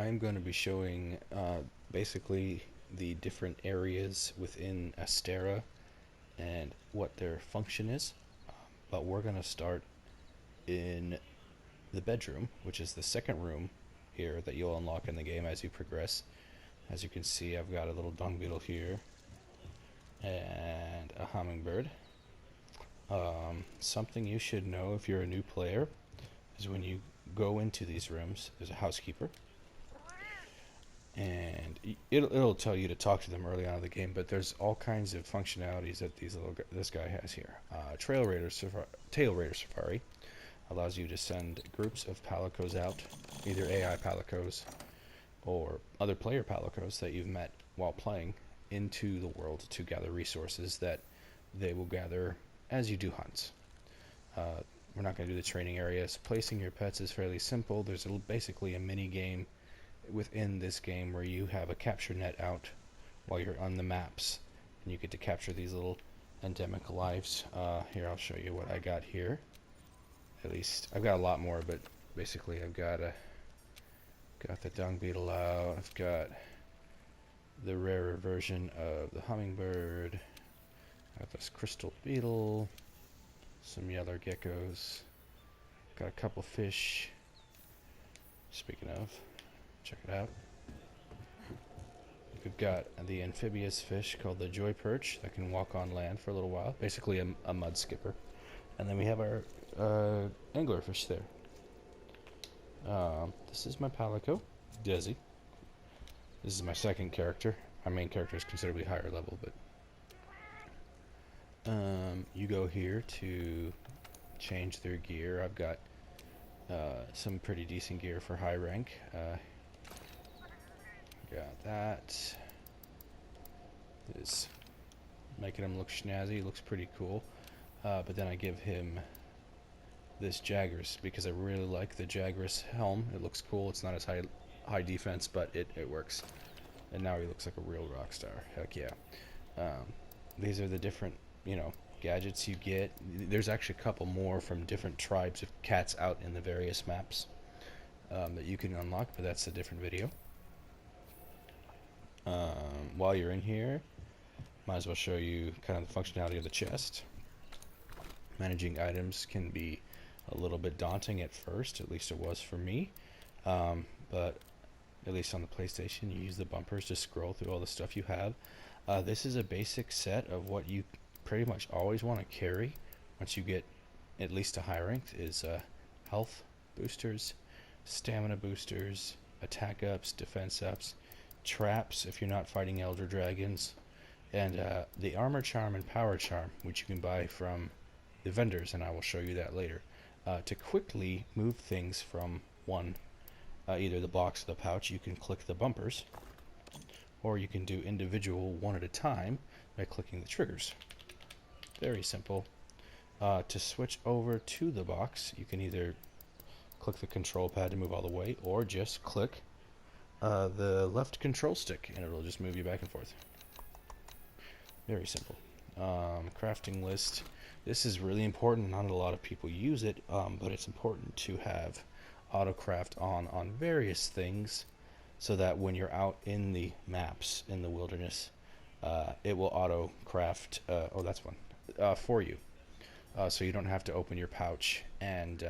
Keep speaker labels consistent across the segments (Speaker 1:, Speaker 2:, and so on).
Speaker 1: I'm going to be showing basically the different areas within Astera and what their function is. But we're going to start in the bedroom, which is the second room here that you'll unlock in the game as you progress. As you can see, I've got a little dung beetle here and a hummingbird. Something you should know if you're a new player is when you go into these rooms, there's a housekeeper, and it'll tell you to talk to them early on in the game. But there's all kinds of functionalities that this guy has here. Tail Raider Safari allows you to send groups of palicos out, either AI palicos or other player palicos that you've met while playing, into the world to gather resources that they will gather as you do hunts. We're not going to do the training areas. Placing your pets is fairly simple. There's basically a mini game within this game where you have a capture net out while you're on the maps, and you get to capture these little endemic lives. Here, I'll show you what I got here. At least I've got a lot more, but basically I've got the dung beetle out. I've got the rarer version of the hummingbird. Got this crystal beetle, some yellow geckos, got a couple fish. Speaking of, check it out. We've got the amphibious fish called the joy perch that can walk on land for a little while, basically a mud skipper. And then we have our anglerfish there. This is my palico, Desi. This is my second character. My main character is considerably higher level, but you go here to change their gear. I've got some pretty decent gear for high rank. Got that. Is making him look snazzy. Looks pretty cool. But then I give him this Jagras because I really like the Jagras helm. It looks cool. It's not as high defense, but it works. And now he looks like a real rock star. Heck yeah. These are the different, gadgets you get. There's actually a couple more from different tribes of cats out in the various maps that you can unlock, but that's a different video. While you're in here, might as well show you kind of the functionality of the chest. Managing items can be a little bit daunting at first, at least it was for me, but at least on the PlayStation, you use the bumpers to scroll through all the stuff you have. This is a basic set of what you pretty much always want to carry once you get at least a high rank, is health boosters, stamina boosters, attack ups, defense ups, traps if you're not fighting elder dragons, and the armor charm and power charm, which you can buy from the vendors, and I will show you that later, to quickly move things from either the box or the pouch. You can click the bumpers, or you can do individual one at a time by clicking the triggers. Very simple. To switch over to the box, you can either click the control pad to move all the way, or just click the left control stick and it'll just move you back and forth. Very simple. Crafting list. This is really important. Not a lot of people use it, but it's important to have autocraft on various things, so that when you're out in the maps in the wilderness, it will auto craft. Oh, that's one for you, so you don't have to open your pouch and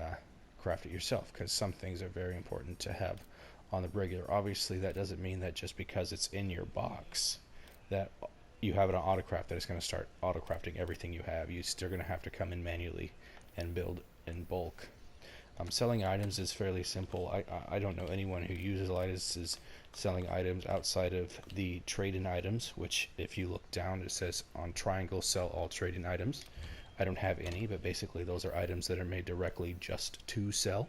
Speaker 1: craft it yourself, because some things are very important to have on the regular. Obviously, that doesn't mean that just because it's in your box that you have it on autocraft that it's going to start autocrafting everything you have. You're still going to have to come in manually and build in bulk. Selling items is fairly simple. I don't know anyone who uses licenses selling items outside of the trade-in items, which if you look down, it says on triangle, sell all trade-in items. I don't have any, but basically those are items that are made directly just to sell.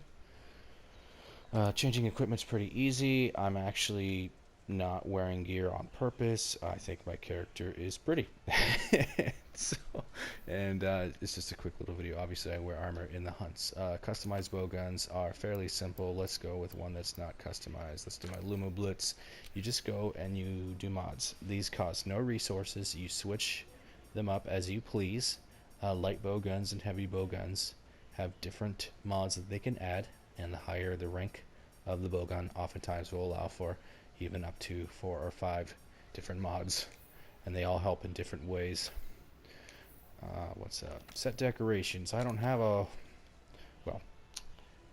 Speaker 1: Changing equipment's pretty easy. I'm actually not wearing gear on purpose. I think my character is pretty. It's just a quick little video. Obviously, I wear armor in the hunts. Customized bow guns are fairly simple. Let's go with one that's not customized. Let's do my Lumo Blitz. You just go and you do mods. These cost no resources. You switch them up as you please. Light bow guns and heavy bow guns have different mods that they can add, and the higher the rank of the bowgun oftentimes will allow for even up to 4 or 5 different mods, and they all help in different ways. What's up? Set decorations. I don't have a... Well,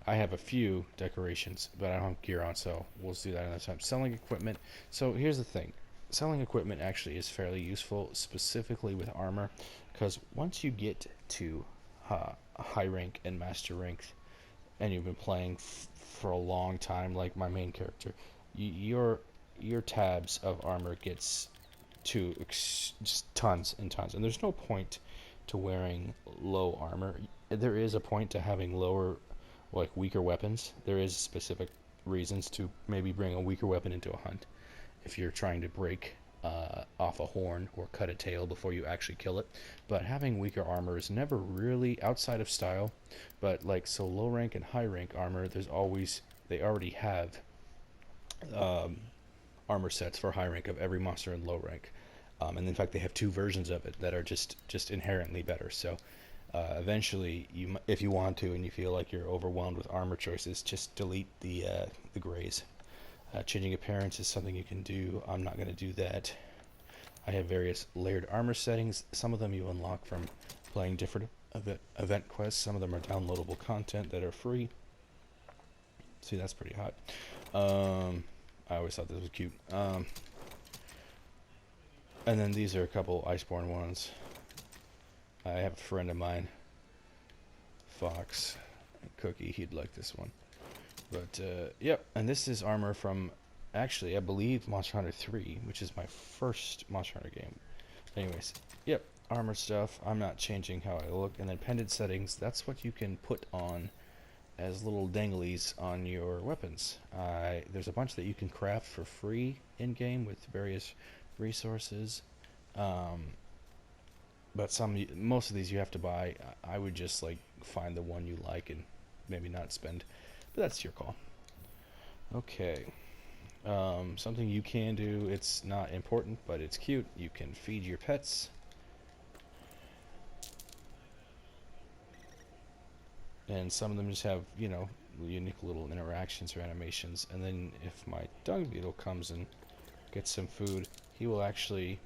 Speaker 1: I have a few decorations, but I don't have gear on, so we'll do that another time. Selling equipment. So here's the thing. Selling equipment actually is fairly useful, specifically with armor, because once you get to high rank and master rank, and you've been playing for a long time, like my main character, your tabs of armor gets to just tons and tons, and there's no point to wearing low armor. There is a point to having lower, like weaker weapons. There is specific reasons to maybe bring a weaker weapon into a hunt if you're trying to break off a horn or cut a tail before you actually kill it. But having weaker armor is never really outside of style. But like, so low rank and high rank armor, there's always, they already have armor sets for high rank of every monster in low rank. And in fact, they have 2 versions of it that are just inherently better. So eventually, if you want to and you feel like you're overwhelmed with armor choices, just delete the grays. Changing appearance is something you can do. I'm not going to do that. I have various layered armor settings. Some of them you unlock from playing different event quests. Some of them are downloadable content that are free. See, that's pretty hot. I always thought this was cute. And then these are a couple Iceborne ones. I have a friend of mine, Fox, Cookie, he'd like this one. But, yep, and this is armor from, actually, I believe Monster Hunter 3, which is my first Monster Hunter game. Anyways, yep, armor stuff. I'm not changing how I look. And then pendant settings, that's what you can put on as little danglies on your weapons. There's a bunch that you can craft for free in-game with various resources. But most of these you have to buy. I would just like find the one you like and maybe not spend. But that's your call. Okay. Something you can do, it's not important, but it's cute. You can feed your pets. And some of them just have, you know, unique little interactions or animations. And then if my dung beetle comes and gets some food, he will actually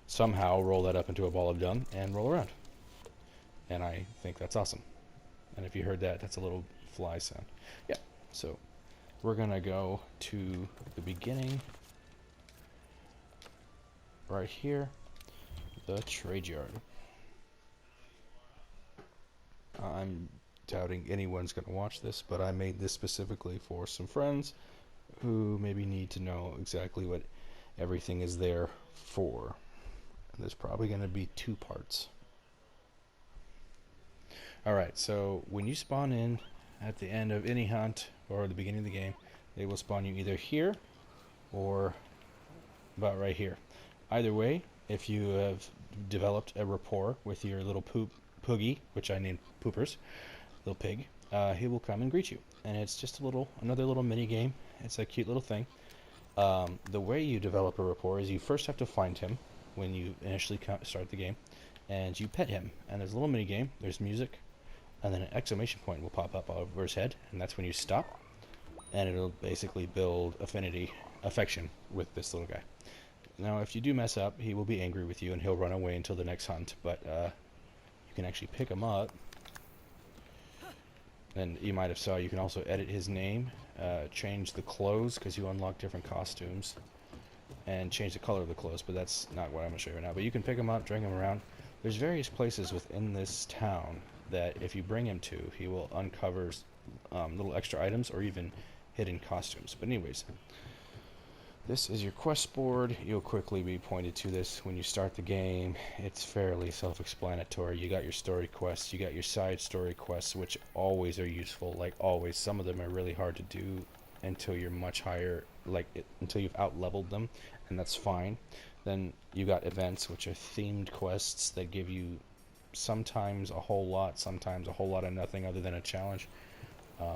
Speaker 1: somehow roll that up into a ball of dung and roll around. And I think that's awesome. And if you heard that, that's a little fly sound. Yeah, so we're gonna go to the beginning right here, the trade yard. I'm doubting anyone's gonna watch this, but I made this specifically for some friends who maybe need to know exactly what everything is there for. And there's probably gonna be 2 parts. Alright, so when you spawn in at the end of any hunt or the beginning of the game, they will spawn you either here or about right here. Either way, if you have developed a rapport with your little poogie, which I named Poopers, little pig, he will come and greet you. And it's just another little mini game. It's a cute little thing. The way you develop a rapport is you first have to find him when you initially start the game, and you pet him. And there's a little mini game. There's music, and then an exclamation point will pop up over his head, and that's when you stop, and it'll basically build affection with this little guy. Now, if you do mess up, he will be angry with you, and he'll run away until the next hunt, but you can actually pick him up. And you might have saw you can also edit his name, change the clothes, because you unlock different costumes, and change the color of the clothes, but that's not what I'm going to show you right now. But you can pick him up, drag him around. There's various places within this town that if you bring him to, he will uncover little extra items or even hidden costumes. But anyways, this is your quest board. You'll quickly be pointed to this when you start the game. It's fairly self-explanatory. You got your story quests, you got your side story quests, which always are useful, like always. Some of them are really hard to do until you're much higher, until you've out-leveled them, and that's fine. Then you got events, which are themed quests that give you sometimes a whole lot, sometimes a whole lot of nothing other than a challenge.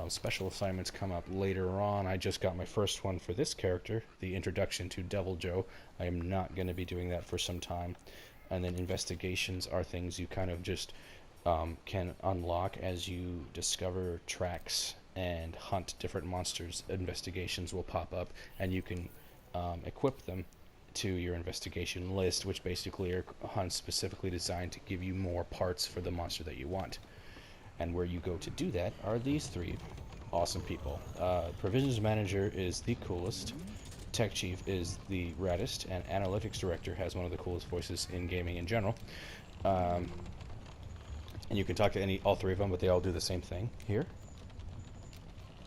Speaker 1: Special assignments come up later on. I just got my first one for this character, the introduction to Devil Joe. I am not going to be doing that for some time. And then investigations are things you kind of just can unlock as you discover tracks and hunt different monsters, investigations will pop up, and you can equip them to your investigation list, which basically are hunts specifically designed to give you more parts for the monster that you want. And where you go to do that are these three awesome people. Provisions Manager is the coolest, Tech Chief is the raddest, and Analytics Director has one of the coolest voices in gaming in general. And you can talk to all three of them, but they all do the same thing here.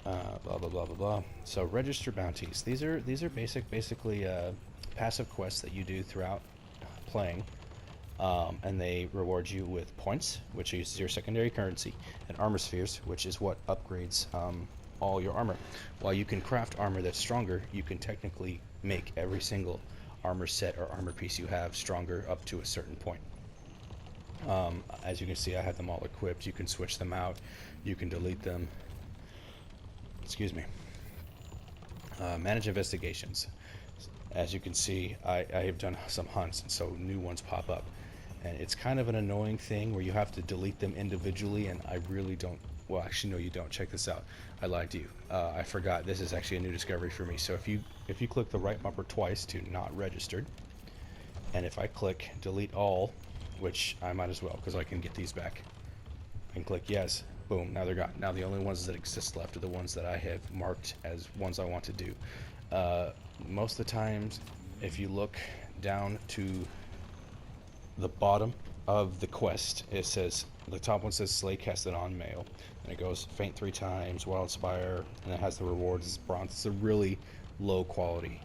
Speaker 1: Blah blah blah blah blah. So register bounties. These are basically passive quests that you do throughout playing, and they reward you with points, which is your secondary currency, and armor spheres, which is what upgrades all your armor. While you can craft armor that's stronger, you can technically make every single armor set or armor piece you have stronger up to a certain point. As you can see, I have them all equipped. You can switch them out. You can delete them. Excuse me. Manage investigations. As you can see, I have done some hunts, and so new ones pop up. And it's kind of an annoying thing where you have to delete them individually, and I really don't... Well, actually, no, you don't. Check this out. I lied to you. I forgot. This is actually a new discovery for me. So if you click the right bumper twice to not registered, and if I click delete all, which I might as well because I can get these back, and click yes, boom, now they're gone. Now the only ones that exist left are the ones that I have marked as ones I want to do. Most of the times, if you look down to the bottom of the quest, it says, the top one says Slay Casted on Male, and it goes faint 3 times, Wildspire, and it has the rewards as bronze. It's a really low quality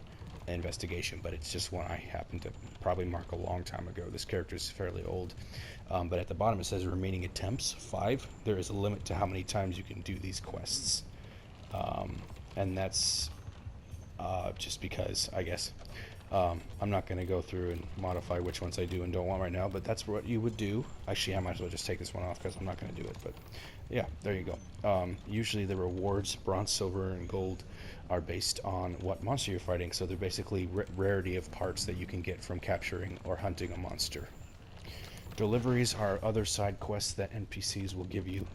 Speaker 1: investigation, but it's just one I happened to probably mark a long time ago. This character is fairly old, but at the bottom it says remaining attempts 5. There is a limit to how many times you can do these quests, and that's just because, I guess. I'm not going to go through and modify which ones I do and don't want right now, but that's what you would do. Actually, I might as well just take this one off because I'm not going to do it, but yeah, there you go. Usually the rewards, bronze, silver, and gold, are based on what monster you're fighting, so they're basically rarity of parts that you can get from capturing or hunting a monster. Deliveries are other side quests that NPCs will give you,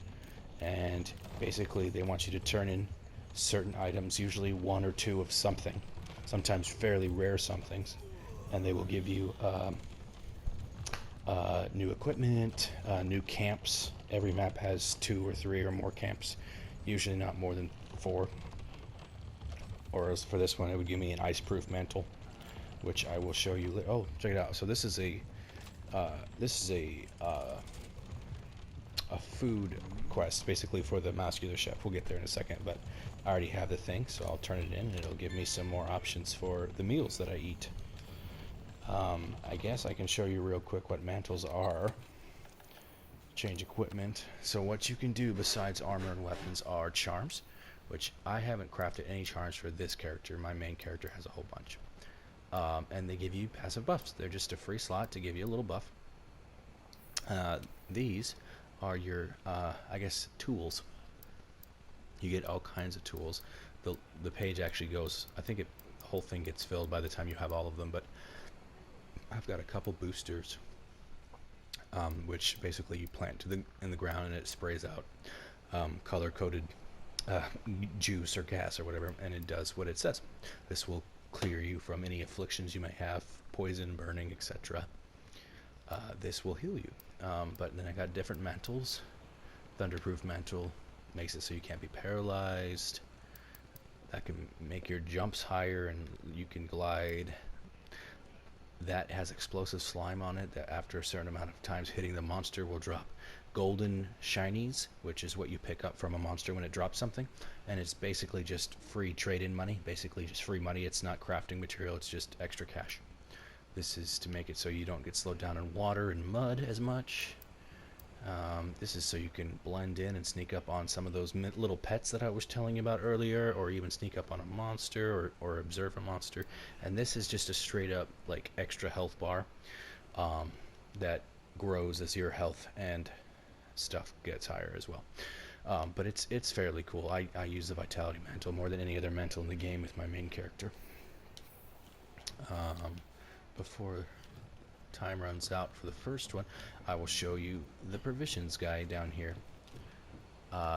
Speaker 1: and basically they want you to turn in certain items, usually 1 or 2 of something, sometimes fairly rare somethings, and they will give you new equipment, new camps. Every map has 2 or 3 or more camps, usually not more than 4. Or as for this one, it would give me an ice-proof mantle, which I will show you. Oh, check it out. So this is a food quest, basically for the muscular chef. We'll get there in a second, but I already have the thing, so I'll turn it in, and it'll give me some more options for the meals that I eat. I guess I can show you real quick what mantles are. Change equipment. So what you can do besides armor and weapons are charms, which I haven't crafted any charms for this character. My main character has a whole bunch. And they give you passive buffs. They're just a free slot to give you a little buff. These are your, I guess, tools. You get all kinds of tools. The page actually goes, I think the whole thing gets filled by the time you have all of them, but I've got a couple boosters, which basically you plant in the ground and it sprays out color-coded juice or gas or whatever, and it does what it says. This will clear you from any afflictions you may have, poison, burning, etc. This will heal you. But then I got different mantles. Thunderproof mantle makes it so you can't be paralyzed. That can make your jumps higher and you can glide. That has explosive slime on it that after a certain amount of times hitting the monster will drop golden shinies, which is what you pick up from a monster when it drops something, and it's basically just free trade-in money, basically just free money. It's not crafting material, it's just extra cash. This is to make it so you don't get slowed down in water and mud as much. This is so you can blend in and sneak up on some of those little pets that I was telling you about earlier, or even sneak up on a monster or observe a monster. And this is just a straight up like extra health bar that grows as your health and stuff gets higher as well. But it's fairly cool. I use the Vitality Mantle more than any other mantle in the game with my main character. Before time runs out for the first one, I will show you the provisions guide down here.